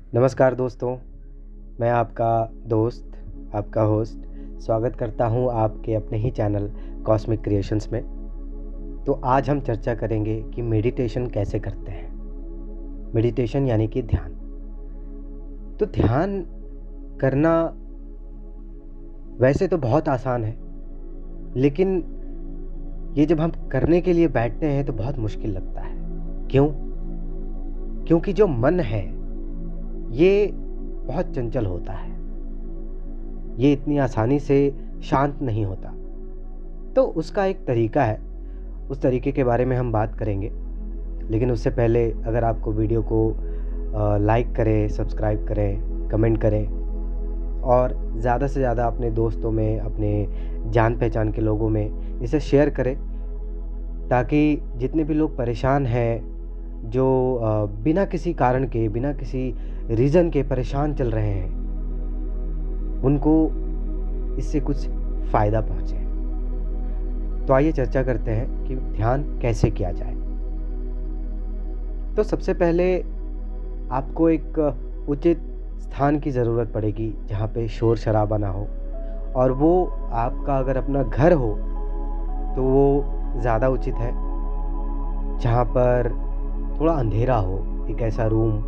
नमस्कार दोस्तों, मैं आपका दोस्त, आपका होस्ट स्वागत करता हूं आपके अपने ही चैनल कॉस्मिक क्रिएशंस में। तो आज हम चर्चा करेंगे कि मेडिटेशन कैसे करते हैं। मेडिटेशन यानी कि ध्यान। तो ध्यान करना वैसे तो बहुत आसान है, लेकिन ये जब हम करने के लिए बैठते हैं तो बहुत मुश्किल लगता है। क्यों? क्योंकि जो मन है ये बहुत चंचल होता है, ये इतनी आसानी से शांत नहीं होता। तो उसका एक तरीका है, उस तरीके के बारे में हम बात करेंगे। लेकिन उससे पहले अगर आपको वीडियो को लाइक करें, सब्सक्राइब करें, कमेंट करें और ज़्यादा से ज़्यादा अपने दोस्तों में, अपने जान पहचान के लोगों में इसे शेयर करें, ताकि जितने भी लोग परेशान हैं, जो बिना किसी कारण के, बिना किसी रीज़न के परेशान चल रहे हैं, उनको इससे कुछ फ़ायदा पहुँचे। तो आइए चर्चा करते हैं कि ध्यान कैसे किया जाए। तो सबसे पहले आपको एक उचित स्थान की ज़रूरत पड़ेगी जहाँ पे शोर शराबा ना हो, और वो आपका अगर अपना घर हो तो वो ज़्यादा उचित है। जहाँ पर थोड़ा अंधेरा हो, एक ऐसा रूम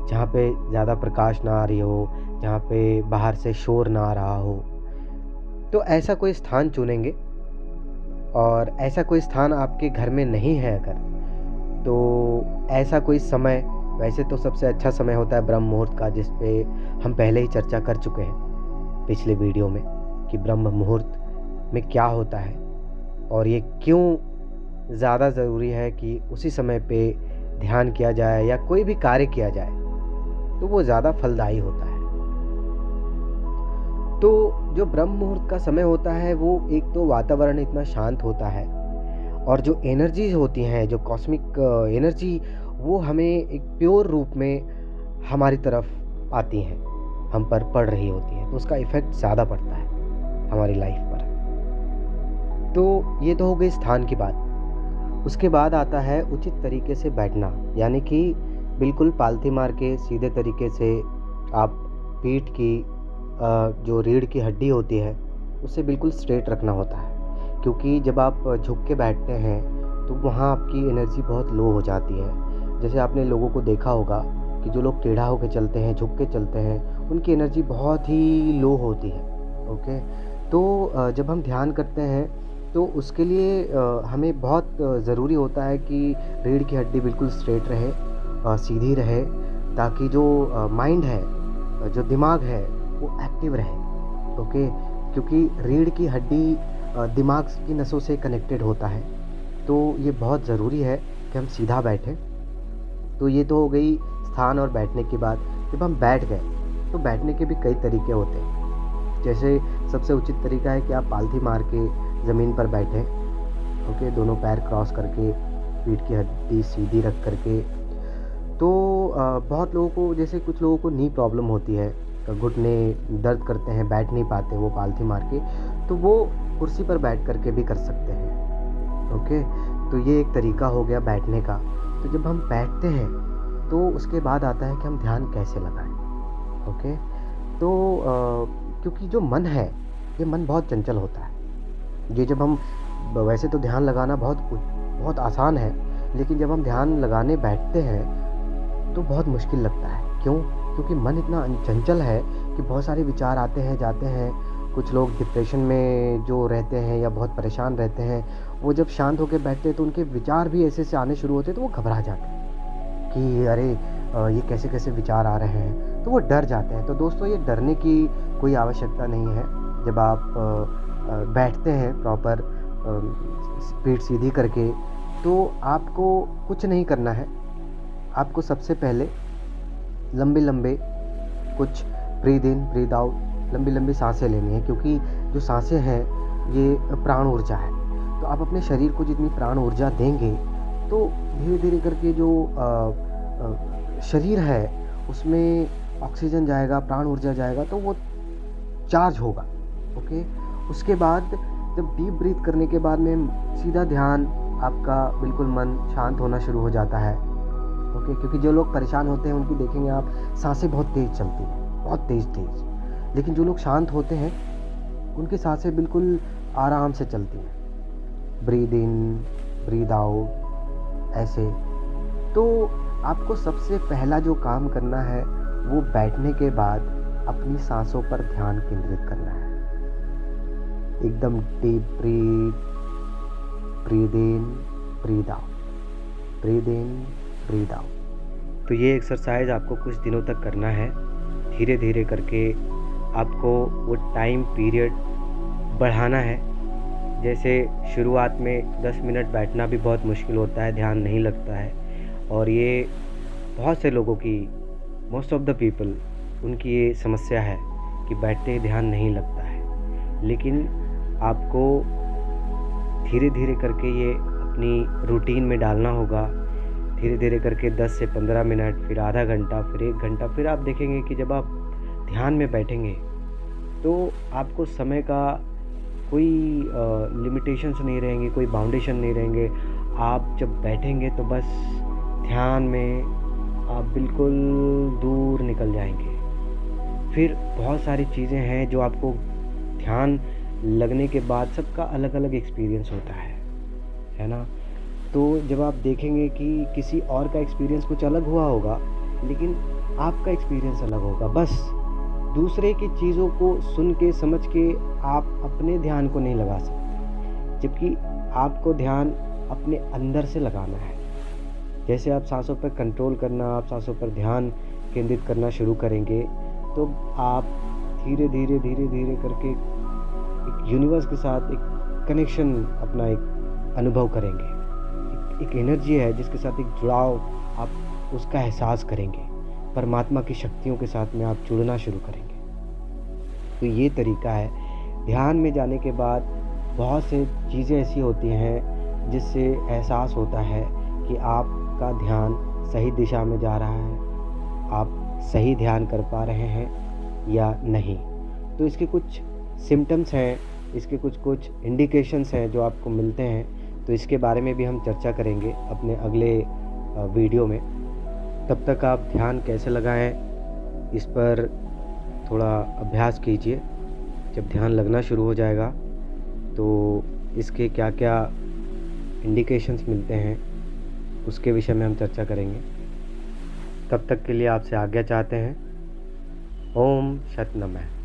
जहाँ पे ज़्यादा प्रकाश ना आ रही हो, जहाँ पे बाहर से शोर ना आ रहा हो, तो ऐसा कोई स्थान चुनेंगे। और ऐसा कोई स्थान आपके घर में नहीं है अगर, तो ऐसा कोई समय, वैसे तो सबसे अच्छा समय होता है ब्रह्म मुहूर्त का, जिस पे हम पहले ही चर्चा कर चुके हैं पिछले वीडियो में कि ब्रह्म मुहूर्त में क्या होता है और ये क्यों ज़्यादा ज़रूरी है कि उसी समय पे ध्यान किया जाए या कोई भी कार्य किया जाए तो वो ज़्यादा फलदायी होता है। तो जो ब्रह्म मुहूर्त का समय होता है वो एक तो वातावरण इतना शांत होता है, और जो एनर्जीज होती हैं, जो कॉस्मिक एनर्जी, वो हमें एक प्योर रूप में हमारी तरफ आती हैं, हम पर पड़ रही होती हैं, तो उसका इफ़ेक्ट ज़्यादा पड़ता है हमारी लाइफ पर। तो ये तो हो गई स्थान की बात। उसके बाद आता है उचित तरीके से बैठना, यानी कि बिल्कुल पालथी मार के सीधे तरीके से आप पीठ की जो रीढ़ की हड्डी होती है उसे बिल्कुल स्ट्रेट रखना होता है। क्योंकि जब आप झुक के बैठते हैं तो वहाँ आपकी एनर्जी बहुत लो हो जाती है। जैसे आपने लोगों को देखा होगा कि जो लोग टेढ़ा होकर चलते हैं, झुक के चलते हैं, उनकी एनर्जी बहुत ही लो होती है। ओके, तो जब हम ध्यान करते हैं तो उसके लिए हमें बहुत ज़रूरी होता है कि रीढ़ की हड्डी बिल्कुल स्ट्रेट रहे, सीधी रहे, ताकि जो माइंड है, जो दिमाग है, वो एक्टिव रहे। ओके, क्योंकि रीढ़ की हड्डी दिमाग की नसों से कनेक्टेड होता है, तो ये बहुत ज़रूरी है कि हम सीधा बैठें। तो ये तो हो गई स्थान और बैठने की बात। जब हम बैठ गए तो बैठने के भी कई तरीके होते हैं। जैसे सबसे उचित तरीका है कि आप पालथी मार के ज़मीन पर बैठें। ओके, दोनों पैर क्रॉस करके, पीठ की हड्डी सीधी रख करके। तो बहुत लोगों को, जैसे कुछ लोगों को नी प्रॉब्लम होती है, घुटने दर्द करते हैं, बैठ नहीं पाते वो पालथी मार के, तो वो कुर्सी पर बैठ करके भी कर सकते हैं। ओके, तो ये एक तरीका हो गया बैठने का। तो जब हम बैठते हैं तो उसके बाद आता है कि हम ध्यान कैसे लगाएं। ओके, तो क्योंकि जो मन है, ये मन बहुत चंचल होता है। ये जब हम, वैसे तो ध्यान लगाना बहुत आसान है, लेकिन जब हम ध्यान लगाने बैठते हैं तो बहुत मुश्किल लगता है। क्यों? क्योंकि मन इतना चंचल है कि बहुत सारे विचार आते हैं, जाते हैं। कुछ लोग डिप्रेशन में जो रहते हैं या बहुत परेशान रहते हैं, वो जब शांत होकर बैठते हैं तो उनके विचार भी ऐसे से आने शुरू होते हैं, तो वो घबरा जाते हैं कि अरे ये कैसे कैसे विचार आ रहे हैं, तो वो डर जाते हैं। तो दोस्तों, ये डरने की कोई आवश्यकता नहीं है। जब आप बैठते हैं प्रॉपर पीठ सीधी करके, तो आपको कुछ नहीं करना है। आपको सबसे पहले लंबे लंबे कुछ ब्रीद इन ब्रीद आउट, लंबी लंबी सांसें लेनी है, क्योंकि जो सांसें हैं ये प्राण ऊर्जा है। तो आप अपने शरीर को जितनी प्राण ऊर्जा देंगे तो धीरे धीरे करके जो शरीर है उसमें ऑक्सीजन जाएगा, प्राण ऊर्जा जाएगा, तो वो चार्ज होगा। ओके, उसके बाद जब डीप ब्रीथ करने के बाद में सीधा ध्यान, आपका बिल्कुल मन शांत होना शुरू हो जाता है। ओके, क्योंकि जो लोग परेशान होते हैं उनकी देखेंगे आप, साँसें बहुत तेज़ चलती हैं, बहुत तेज़-तेज़। लेकिन जो लोग शांत होते हैं, उनकी साँसें बिल्कुल आराम से चलती हैं। ब्रीथ इन, ब्रीथ आउट, ऐसे। तो आपको सबसे पहला जो काम करना है, वो बैठने के बाद अपनी साँसों पर ध्यान केंद्रित करना है। एकदम डीप ब्रीथ, ब्रीथ इन, ब्रीथ आउट, ब्रीथ इन, ब्रीथ आउट। तो ये एक्सरसाइज़ आपको कुछ दिनों तक करना है। धीरे-धीरे करके आपको वो टाइम पीरियड बढ़ाना है। जैसे शुरुआत में 10 मिनट बैठना भी बहुत मुश्किल होता है, ध्यान नहीं लगता है, और ये बहुत से लोगों की, मोस्ट ऑफ द पीपल, उनकी ये समस्या है कि बैठते ही ध्यान नहीं लगता है। लेकिन आपको धीरे-धीरे करके ये अपनी रूटीन में डालना होगा। धीरे-धीरे करके 10 से 15 मिनट, फिर आधा घंटा, फिर 1 घंटा, फिर आप देखेंगे कि जब आप ध्यान में बैठेंगे, तो आपको समय का कोई लिमिटेशंस नहीं रहेंगे, कोई बाउंडेशन नहीं रहेंगे। आप जब बैठेंगे तो बस ध्यान में आप बिल्कुल दूर निकल जाएँगे। फिर बहुत सारी चीज़ें हैं जो आपको ध्यान लगने के बाद सबका अलग-अलग एक्सपीरियंस होता है ना? तो जब आप देखेंगे कि किसी और का एक्सपीरियंस कुछ अलग हुआ होगा, लेकिन आपका एक्सपीरियंस अलग होगा। बस दूसरे की चीज़ों को सुन के, समझ के आप अपने ध्यान को नहीं लगा सकते, जबकि आपको ध्यान अपने अंदर से लगाना है। जैसे आप साँसों पर कंट्रोल करना, आप साँसों पर ध्यान केंद्रित करना शुरू करेंगे, तो आप धीरे-धीरे, धीरे-धीरे करके एक यूनिवर्स के साथ एक कनेक्शन, अपना एक अनुभव करेंगे। एक एनर्जी है जिसके साथ एक जुड़ाव, आप उसका एहसास करेंगे। परमात्मा की शक्तियों के साथ में आप जुड़ना शुरू करेंगे। तो ये तरीका है। ध्यान में जाने के बाद बहुत से चीज़ें ऐसी होती हैं जिससे एहसास होता है कि आपका ध्यान सही दिशा में जा रहा है, आप सही ध्यान कर पा रहे हैं या नहीं। तो इसके कुछ सिम्पटम्स हैं, इसके कुछ इंडिकेशंस हैं जो आपको मिलते हैं। तो इसके बारे में भी हम चर्चा करेंगे अपने अगले वीडियो में। तब तक आप ध्यान कैसे लगाएं, इस पर थोड़ा अभ्यास कीजिए। जब ध्यान लगना शुरू हो जाएगा तो इसके क्या-क्या इंडिकेशंस मिलते हैं, उसके विषय में हम चर्चा करेंगे। तब तक के लिए आपसे आज्ञा चाहते हैं। ओम सत नमः।